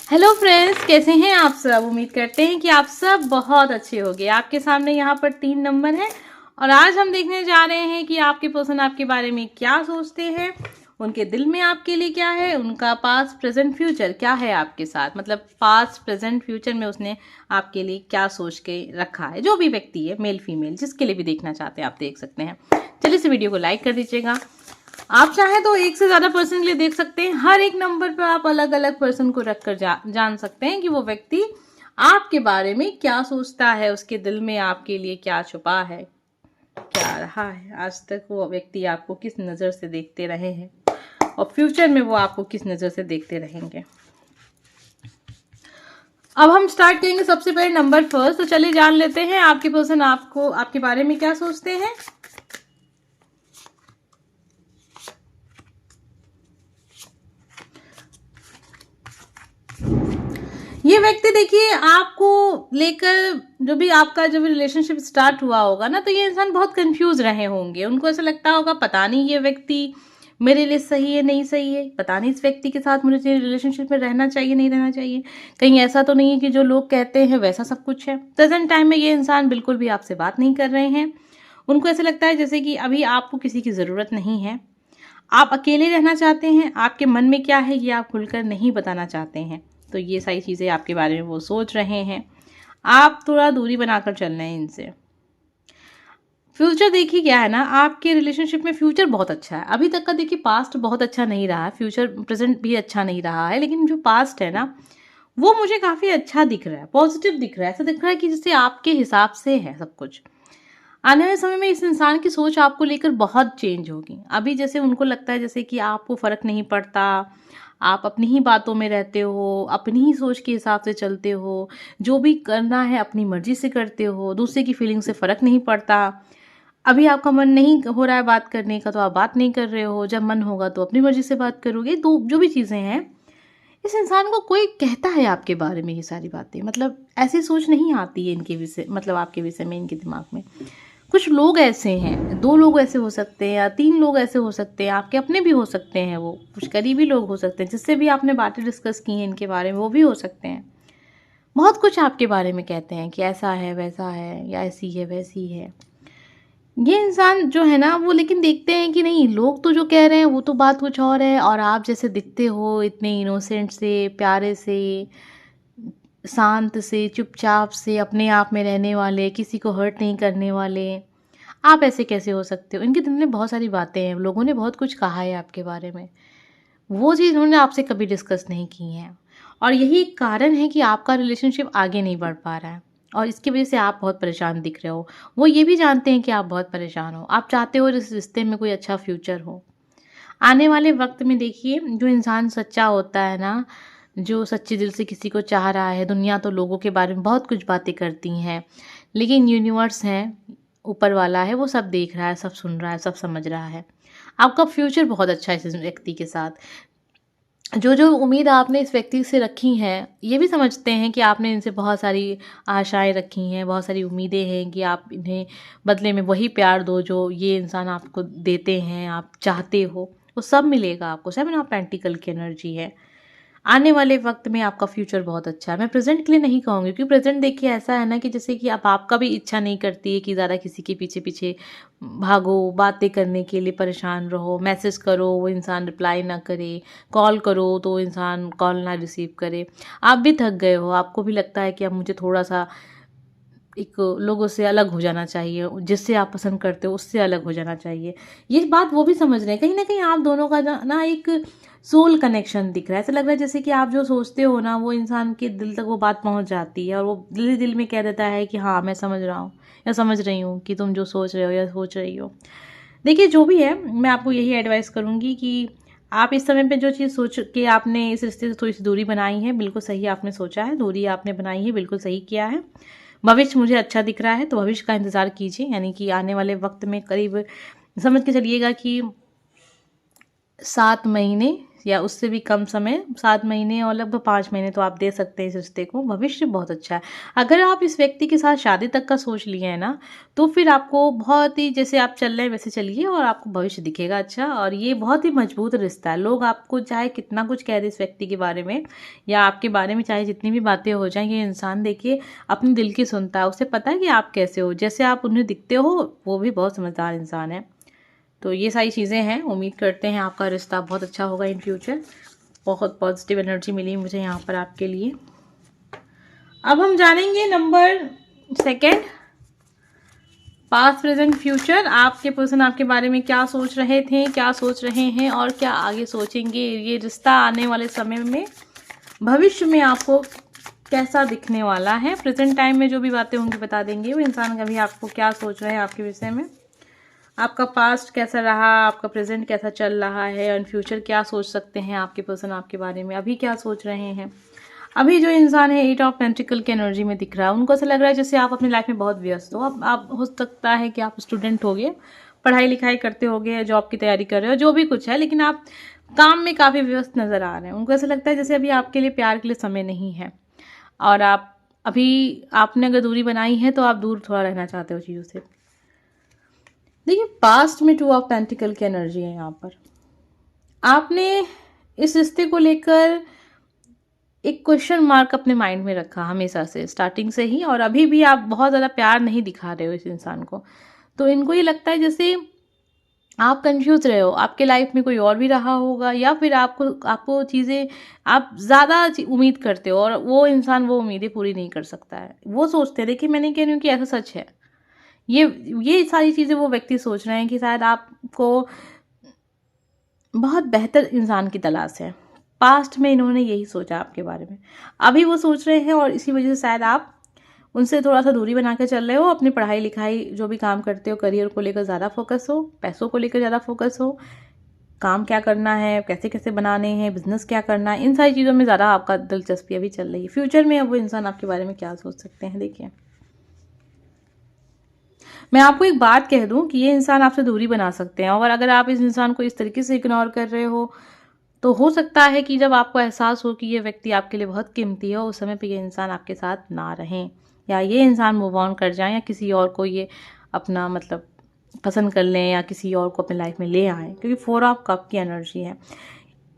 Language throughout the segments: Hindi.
हेलो फ्रेंड्स, कैसे हैं आप सब। उम्मीद करते हैं कि आप सब बहुत अच्छे होंगे। आपके सामने यहाँ पर 3 नंबर हैं और आज हम देखने जा रहे हैं कि आपके पर्सन आपके बारे में क्या सोचते हैं, उनके दिल में आपके लिए क्या है, उनका पास्ट प्रेजेंट फ्यूचर क्या है आपके साथ। मतलब पास्ट प्रेजेंट फ्यूचर में उसने आपके लिए क्या सोच के रखा है। जो भी व्यक्ति है, मेल फीमेल, जिसके लिए भी देखना चाहते हैं आप देख सकते हैं। चलिए इस वीडियो को लाइक कर दीजिएगा। आप चाहें तो एक से ज्यादा पर्सन के लिए देख सकते हैं। हर एक नंबर पर आप अलग अलग पर्सन को रखकर जान सकते हैं कि वो व्यक्ति आपके बारे में क्या सोचता है, उसके दिल में आपके लिए क्या छुपा है, क्या रहा है आज तक, वो व्यक्ति आपको किस नज़र से देखते रहे हैं और फ्यूचर में वो आपको किस नज़र से देखते रहेंगे। अब हम स्टार्ट करेंगे सबसे पहले नंबर फर्स्ट। तो चलिए जान लेते हैं आपके पर्सन आपको आपके बारे में क्या सोचते हैं। ये व्यक्ति देखिए आपको लेकर जो भी आपका जब रिलेशनशिप स्टार्ट हुआ होगा ना, तो ये इंसान बहुत कंफ्यूज रहे होंगे। उनको ऐसा लगता होगा पता नहीं ये व्यक्ति मेरे लिए सही है नहीं सही है, पता नहीं इस व्यक्ति के साथ मुझे रिलेशनशिप में रहना चाहिए नहीं रहना चाहिए, कहीं ऐसा तो नहीं है कि जो लोग कहते हैं वैसा सब कुछ है। प्रेजेंट टाइम में ये इंसान बिल्कुल भी आपसे बात नहीं कर रहे हैं। उनको ऐसा लगता है जैसे कि अभी आपको किसी की ज़रूरत नहीं है, आप अकेले रहना चाहते हैं। आपके मन में क्या है ये आप खुलकर नहीं बताना चाहते हैं। तो ये सारी चीज़ें आपके बारे में वो सोच रहे हैं। आप थोड़ा दूरी बनाकर चल रहे हैं इनसे। फ्यूचर देखिए क्या है ना, आपके रिलेशनशिप में फ्यूचर बहुत अच्छा है। अभी तक का देखिए पास्ट बहुत अच्छा नहीं रहा है, फ्यूचर प्रेजेंट भी अच्छा नहीं रहा है, लेकिन जो पास्ट है ना वो मुझे काफ़ी अच्छा दिख रहा है, पॉजिटिव दिख रहा है। ऐसा दिख रहा है कि जैसे आपके हिसाब से है सब कुछ। आने वाले समय में इस इंसान की सोच आपको लेकर बहुत चेंज होगी। अभी जैसे उनको लगता है जैसे कि आपको फ़र्क नहीं पड़ता, आप अपनी ही बातों में रहते हो, अपनी ही सोच के हिसाब से चलते हो, जो भी करना है अपनी मर्ज़ी से करते हो, दूसरे की फीलिंग से फ़र्क नहीं पड़ता। अभी आपका मन नहीं हो रहा है बात करने का तो आप बात नहीं कर रहे हो, जब मन होगा तो अपनी मर्ज़ी से बात करोगे। तो जो भी चीज़ें हैं, इस इंसान को कोई कहता है आपके बारे में ये सारी बातें, मतलब ऐसी सोच नहीं आती है इनके विषय, मतलब आपके विषय में इनके दिमाग में। कुछ लोग ऐसे हैं, 2 लोग ऐसे हो सकते हैं या 3 लोग ऐसे हो सकते हैं, आपके अपने भी हो सकते हैं, वो कुछ करीबी लोग हो सकते हैं जिससे भी आपने बातें डिस्कस की हैं इनके बारे में, वो भी हो सकते हैं। बहुत कुछ आपके बारे में कहते हैं कि ऐसा है वैसा है या ऐसी है वैसी है। ये इंसान जो है ना वो लेकिन देखते हैं कि नहीं, लोग तो जो कह रहे हैं वो तो बात कुछ और है, और आप जैसे दिखते हो इतने इनोसेंट से, प्यारे से, शांत से, चुपचाप से, अपने आप में रहने वाले, किसी को हर्ट नहीं करने वाले, आप ऐसे कैसे हो सकते हो। इनके दिल में बहुत सारी बातें हैं, लोगों ने बहुत कुछ कहा है आपके बारे में, वो चीज़ उन्होंने आपसे कभी डिस्कस नहीं की हैं। और यही एक कारण है कि आपका रिलेशनशिप आगे नहीं बढ़ पा रहा है और इसकी वजह से आप बहुत परेशान दिख रहे हो। वो ये भी जानते हैं कि आप बहुत परेशान हो, आप चाहते हो इस रिश्ते में कोई अच्छा फ्यूचर हो। आने वाले वक्त में देखिए, जो इंसान सच्चा होता है ना, जो सच्चे दिल से किसी को चाह रहा है, दुनिया तो लोगों के बारे में बहुत कुछ बातें करती हैं, लेकिन यूनिवर्स है, ऊपर वाला है, वो सब देख रहा है, सब सुन रहा है, सब समझ रहा है। आपका फ्यूचर बहुत अच्छा है इस व्यक्ति के साथ। जो जो उम्मीद आपने इस व्यक्ति से रखी हैं, ये भी समझते हैं कि आपने इनसे बहुत सारी आशाएं रखी हैं, बहुत सारी उम्मीदें हैं कि आप इन्हें बदले में वही प्यार दो जो ये इंसान आपको देते हैं, आप चाहते हो, वो सब मिलेगा आपको। 7 ऑफ पेंटिकल की एनर्जी है। आने वाले वक्त में आपका फ्यूचर बहुत अच्छा है। मैं प्रेजेंट के लिए नहीं कहूँगी, क्योंकि प्रेजेंट देखिए ऐसा है ना कि जैसे कि अब आपका भी इच्छा नहीं करती है कि ज़्यादा किसी के पीछे पीछे भागो, बातें करने के लिए परेशान रहो, मैसेज करो वो इंसान रिप्लाई ना करे, कॉल करो तो वो इंसान कॉल ना रिसीव करे। आप भी थक गए हो, आपको भी लगता है कि अब मुझे थोड़ा सा एक लोगों से अलग हो जाना चाहिए, जिससे आप पसंद करते हो उससे अलग हो जाना चाहिए। ये बात वो भी समझ रहे हैं। कहीं न कहीं आप दोनों का ना एक सोल कनेक्शन दिख रहा है। ऐसा लग रहा है जैसे कि आप जो सोचते हो ना, वो इंसान के दिल तक वो बात पहुँच जाती है और वो दिल ही दिल में कह देता है कि हाँ, मैं समझ रहा हूँ या समझ रही हूँ कि तुम जो सोच रहे हो या सोच रही हो। देखिए जो भी है, मैं आपको यही एडवाइस करूँगी कि आप इस समय पे जो चीज़ सोच के आपने इस रिश्ते से थोड़ी-सी दूरी बनाई है, बिल्कुल सही आपने सोचा है, दूरी आपने बनाई है, बिल्कुल सही किया है। भविष्य मुझे अच्छा दिख रहा है, तो भविष्य का इंतज़ार कीजिए, यानी कि आने वाले वक्त में करीब समझ के चलिएगा कि 7 महीने या उससे भी कम समय, 7 महीने और लगभग 5 महीने तो आप दे सकते हैं इस रिश्ते को। भविष्य बहुत अच्छा है। अगर आप इस व्यक्ति के साथ शादी तक का सोच लिए हैं ना, तो फिर आपको बहुत ही, जैसे आप चल रहे हैं वैसे चलिए और आपको भविष्य दिखेगा अच्छा। और ये बहुत ही मजबूत रिश्ता है। लोग आपको चाहे कितना कुछ कह दें इस व्यक्ति के बारे में या आपके बारे में चाहे जितनी भी बातें हो जाएं, ये इंसान देखिए अपने दिल की सुनता है। उसे पता है कि आप कैसे हो, जैसे आप उन्हें दिखते हो वो भी बहुत समझदार इंसान है। तो ये सारी चीज़ें हैं। उम्मीद करते हैं आपका रिश्ता बहुत अच्छा होगा इन फ्यूचर। बहुत पॉजिटिव एनर्जी मिली मुझे यहाँ पर आपके लिए। अब हम जानेंगे नंबर 2, पास्ट प्रेजेंट फ्यूचर। आपके पर्सन आपके बारे में क्या सोच रहे थे, क्या सोच रहे हैं और क्या आगे सोचेंगे। ये रिश्ता आने वाले समय में भविष्य में आपको कैसा दिखने वाला है। प्रेजेंट टाइम में जो भी बातें होंगी बता देंगे वो इंसान कभी आपको क्या सोच रहे हैं आपके विषय में, आपका पास्ट कैसा रहा, आपका प्रेजेंट कैसा चल रहा है और फ्यूचर क्या सोच सकते हैं आपके पर्सन आपके बारे में, अभी क्या सोच रहे हैं। अभी जो इंसान है 8 ऑफ पेंटिकल की एनर्जी में दिख रहा है, उनको ऐसा लग रहा है जैसे आप अपनी लाइफ में बहुत व्यस्त हो। अब आप हो सकता है कि आप स्टूडेंट होगे, पढ़ाई लिखाई करते होगे, जॉब की तैयारी कर रहे हो, जो भी कुछ है, लेकिन आप काम में काफ़ी व्यस्त नज़र आ रहे हैं। उनको ऐसा लगता है जैसे अभी आपके लिए प्यार के लिए समय नहीं है और आप अभी आपने अगर दूरी बनाई है तो आप दूर थोड़ा रहना चाहते हो चीज़ों से। देखिए पास्ट में 2 ऑफ पेंटिकल की एनर्जी है यहाँ पर। आपने इस रिश्ते को लेकर एक क्वेश्चन मार्क अपने माइंड में रखा हमेशा से, स्टार्टिंग से ही, और अभी भी आप बहुत ज़्यादा प्यार नहीं दिखा रहे हो इस इंसान को। तो इनको ये लगता है जैसे आप कंफ्यूज रहे हो, आपके लाइफ में कोई और भी रहा होगा या फिर आपको चीज़ें आप ज़्यादा उम्मीद करते हो और वो इंसान वो उम्मीदें पूरी नहीं कर सकता है। वो सोचते हैं, देखिए मैं नहीं कह रही हूँ कि ऐसा सच है, ये सारी चीज़ें वो व्यक्ति सोच रहे हैं कि शायद आपको बहुत बेहतर इंसान की तलाश है। पास्ट में इन्होंने यही सोचा आपके बारे में, अभी वो सोच रहे हैं और इसी वजह से शायद आप उनसे थोड़ा सा दूरी बना के चल रहे हो। अपनी पढ़ाई लिखाई जो भी काम करते हो, करियर को लेकर ज़्यादा फोकस हो, पैसों को लेकर ज़्यादा फोकस हो, काम क्या करना है, कैसे कैसे बनाने हैं, बिजनेस क्या करना है, इन सारी चीज़ों में ज़्यादा आपका दिलचस्पी अभी चल रही है। फ्यूचर में अब वो इंसान आपके बारे में क्या सोच सकते हैं, देखिए मैं आपको एक बात कह दूं कि ये इंसान आपसे दूरी बना सकते हैं और अगर आप इस इंसान को इस तरीके से इग्नोर कर रहे हो तो हो सकता है कि जब आपको एहसास हो कि ये व्यक्ति आपके लिए बहुत कीमती है, उस समय पे ये इंसान आपके साथ ना रहें या ये इंसान मूव ऑन कर जाए या किसी और को ये अपना मतलब पसंद कर लें या किसी और को अपनी लाइफ में ले आएँ, क्योंकि 4 ऑफ कप की एनर्जी है।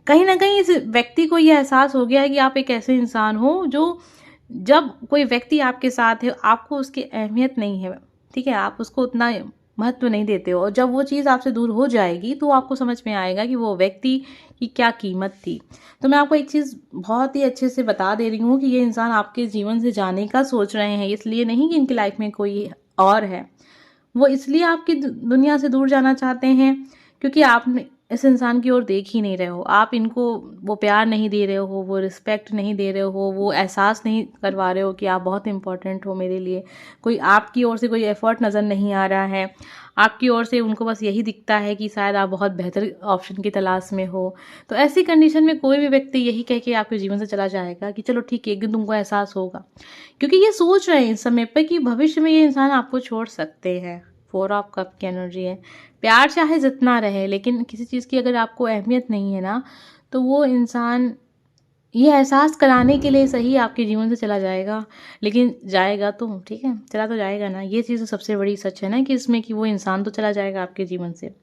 कहीं ना कहीं इस व्यक्ति को ये एहसास हो गया है कि आप एक ऐसे इंसान हो जो जब कोई व्यक्ति आपके साथ है आपको उसकी अहमियत नहीं है, ठीक है, आप उसको उतना महत्व नहीं देते हो और जब वो चीज़ आपसे दूर हो जाएगी तो आपको समझ में आएगा कि वो व्यक्ति की क्या कीमत थी। तो मैं आपको एक चीज़ बहुत ही अच्छे से बता दे रही हूँ कि ये इंसान आपके जीवन से जाने का सोच रहे हैं, इसलिए नहीं कि इनकी लाइफ में कोई और है। वो इसलिए आपकी दुनिया से दूर जाना चाहते हैं क्योंकि आपने इस इंसान की ओर देख ही नहीं रहे हो, आप इनको वो प्यार नहीं दे रहे हो, वो रिस्पेक्ट नहीं दे रहे हो, वो एहसास नहीं करवा रहे हो कि आप बहुत इंपॉर्टेंट हो मेरे लिए। कोई आपकी ओर से कोई एफर्ट नज़र नहीं आ रहा है, आपकी ओर से उनको बस यही दिखता है कि शायद आप बहुत बेहतर ऑप्शन की तलाश में हो। तो ऐसी कंडीशन में कोई भी व्यक्ति यही कह के आपके जीवन से चला जाएगा कि चलो ठीक है, एक दिन तुमको एहसास होगा, क्योंकि ये सोच रहे हैं इस समय पर कि भविष्य में ये इंसान आपको छोड़ सकते हैं। 4 ऑफ कप की एनर्जी है। प्यार चाहे जितना रहे लेकिन किसी चीज़ की अगर आपको अहमियत नहीं है ना, तो वो इंसान ये एहसास कराने के लिए सही आपके जीवन से चला जाएगा, लेकिन जाएगा तो ठीक है, चला तो जाएगा ना। ये चीज़ तो सबसे बड़ी सच है ना कि इसमें कि वो इंसान तो चला जाएगा आपके जीवन से।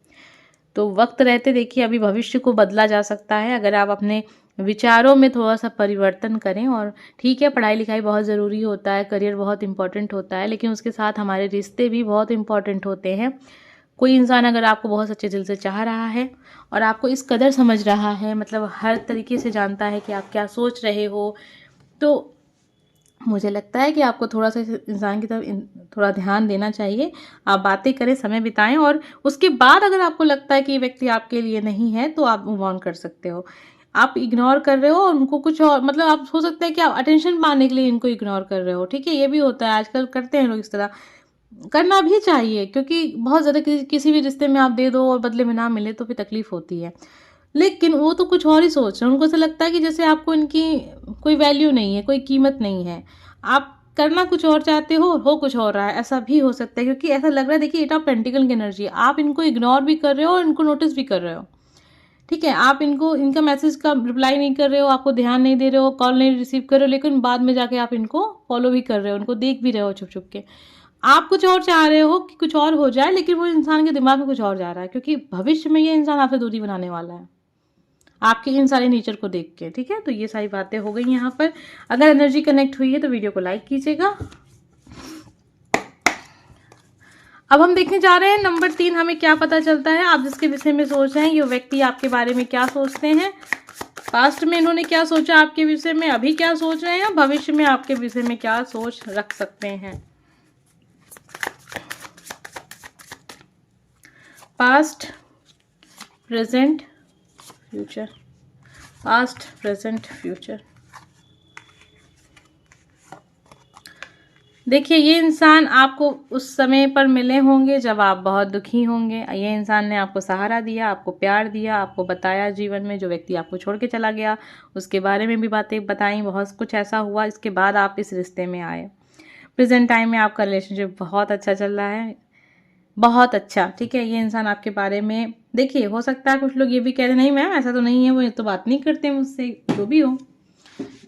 तो वक्त रहते देखिए अभी भविष्य को बदला जा सकता है अगर आप अपने विचारों में थोड़ा सा परिवर्तन करें। और ठीक है, पढ़ाई लिखाई बहुत ज़रूरी होता है, करियर बहुत इंपॉर्टेंट होता है, लेकिन उसके साथ हमारे रिश्ते भी बहुत इंपॉर्टेंट होते हैं। कोई इंसान अगर आपको बहुत सच्चे दिल से चाह रहा है और आपको इस कदर समझ रहा है, मतलब हर तरीके से जानता है कि आप क्या सोच रहे हो, तो मुझे लगता है कि आपको थोड़ा सा इस इंसान की तरफ थोड़ा ध्यान देना चाहिए। आप बातें करें, समय बिताएं और उसके बाद अगर आपको लगता है कि ये व्यक्ति आपके लिए नहीं है तो आप मूव ऑन कर सकते हो। आप इग्नोर कर रहे हो और उनको कुछ और, मतलब आप हो सकता है कि आप अटेंशन पाने के लिए इनको इग्नोर कर रहे हो, ठीक है, ये भी होता है, आजकल करते हैं लोग इस तरह। करना भी चाहिए क्योंकि बहुत ज़्यादा किसी भी रिश्ते में आप दे दो और बदले में ना मिले तो फिर तकलीफ होती है, लेकिन वो तो कुछ और ही सोच रहे हैं। उनको ऐसा लगता है कि जैसे आपको इनकी कोई वैल्यू नहीं है, कोई कीमत नहीं है, आप करना कुछ और चाहते हो कुछ और रहा है, ऐसा भी हो सकता है। क्योंकि ऐसा लग रहा है, देखिए 8 ऑफ पेंटिकल की एनर्जी, आप इनको इग्नोर भी कर रहे हो और इनको नोटिस भी कर रहे हो, ठीक है, आप इनका मैसेज का रिप्लाई नहीं कर रहे हो, आपको ध्यान नहीं दे रहे हो, कॉल नहीं रिसीव कर रहे हो, लेकिन बाद में जाके आप इनको फॉलो भी कर रहे हो, उनको देख भी रहे हो छुप छुप के। आप कुछ और चाह रहे हो कि कुछ और हो जाए, लेकिन वो इंसान के दिमाग में कुछ और जा रहा है, क्योंकि भविष्य में ये इंसान आपसे दूरी बनाने वाला है आपके इन सारे नेचर को देख के। ठीक है, तो ये सारी बातें हो गई यहाँ पर। अगर एनर्जी कनेक्ट हुई है तो वीडियो को लाइक कीजिएगा। अब हम देखने जा रहे हैं नंबर 3, हमें क्या पता चलता है आप जिसके विषय में सोच रहे हैं, ये व्यक्ति आपके बारे में क्या सोचते हैं, पास्ट में इन्होंने क्या सोचा आपके विषय में, अभी क्या सोच रहे हैं, भविष्य में आपके विषय में क्या सोच रख सकते हैं। Past, present, future. Past, present, future. देखिए, ये इंसान आपको उस समय पर मिले होंगे जब आप बहुत दुखी होंगे। ये इंसान ने आपको सहारा दिया, आपको प्यार दिया, आपको बताया जीवन में जो व्यक्ति आपको छोड़ के चला गया उसके बारे में भी बातें बताई, बहुत कुछ ऐसा हुआ, इसके बाद आप इस रिश्ते में आए। प्रेजेंट टाइम में आपका रिलेशनशिप बहुत अच्छा चल रहा है, बहुत अच्छा। ठीक है, ये इंसान आपके बारे में, देखिए हो सकता है कुछ लोग ये भी कह रहे नहीं मैम ऐसा तो नहीं है, वो तो बात नहीं करते मुझसे, जो भी हो,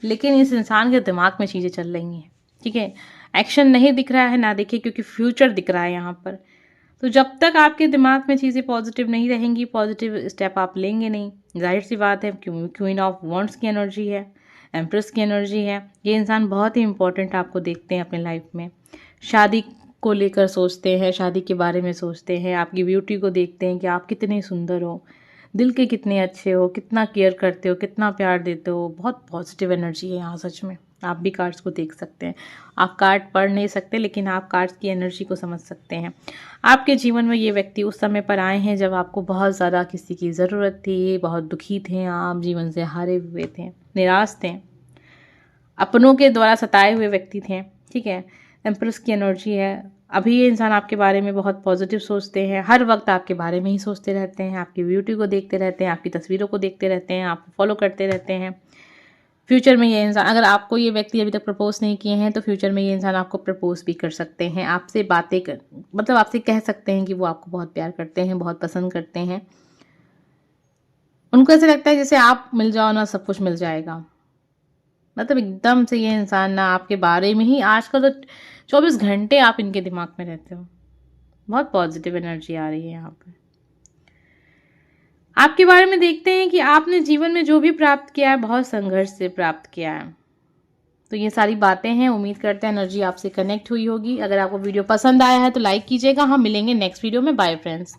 लेकिन इस इंसान के दिमाग में चीज़ें चल रही हैं। ठीक है, एक्शन नहीं दिख रहा है ना, देखिए, क्योंकि फ्यूचर दिख रहा है यहाँ पर। तो जब तक आपके दिमाग में चीज़ें पॉजिटिव नहीं रहेंगी, पॉजिटिव स्टेप आप लेंगे नहीं, जाहिर सी बात है। क्वीन ऑफ वॉन्ड्स की एनर्जी है, एम्प्रेस की एनर्जी है। ये इंसान बहुत ही इंपॉर्टेंट आपको देखते हैं अपने लाइफ में, शादी को लेकर सोचते हैं, शादी के बारे में सोचते हैं, आपकी ब्यूटी को देखते हैं कि आप कितने सुंदर हो, दिल के कितने अच्छे हो, कितना केयर करते हो, कितना प्यार देते हो। बहुत पॉजिटिव एनर्जी है यहाँ सच में। आप भी कार्ड्स को देख सकते हैं, आप कार्ड पढ़ नहीं सकते लेकिन आप कार्ड्स की एनर्जी को समझ सकते हैं। आपके जीवन में ये व्यक्ति उस समय पर आए हैं जब आपको बहुत ज़्यादा किसी की ज़रूरत थी, बहुत दुखी थे आप, जीवन से हारे हुए थे, निराश थे, अपनों के द्वारा सताए हुए व्यक्ति थे। ठीक है, एम्प्रेस की एनर्जी है। अभी ये इंसान आपके बारे में बहुत पॉजिटिव सोचते हैं, हर वक्त आपके बारे में ही सोचते रहते हैं, आपकी ब्यूटी को देखते रहते हैं, आपकी तस्वीरों को देखते रहते हैं, आपको फॉलो करते रहते हैं। फ्यूचर में ये इंसान, अगर आपको ये व्यक्ति अभी तक प्रपोज नहीं किए हैं तो फ्यूचर में ये इंसान आपको प्रपोज भी कर सकते हैं, आपसे बातें कर, मतलब आपसे कह सकते हैं कि वो आपको बहुत प्यार करते हैं, बहुत पसंद करते हैं। उनको ऐसा लगता है जैसे आप मिल जाओ ना सब कुछ मिल जाएगा, मतलब एकदम से ये इंसान ना आपके बारे में ही, आजकल तो 24 घंटे आप इनके दिमाग में रहते हो। बहुत पॉजिटिव एनर्जी आ रही है यहाँ पर। आपके बारे में देखते हैं कि आपने जीवन में जो भी प्राप्त किया है बहुत संघर्ष से प्राप्त किया है। तो ये सारी बातें हैं, उम्मीद करते हैं एनर्जी आपसे कनेक्ट हुई होगी। अगर आपको वीडियो पसंद आया है तो लाइक कीजिएगा। हम मिलेंगे नेक्स्ट वीडियो में। Bye friends.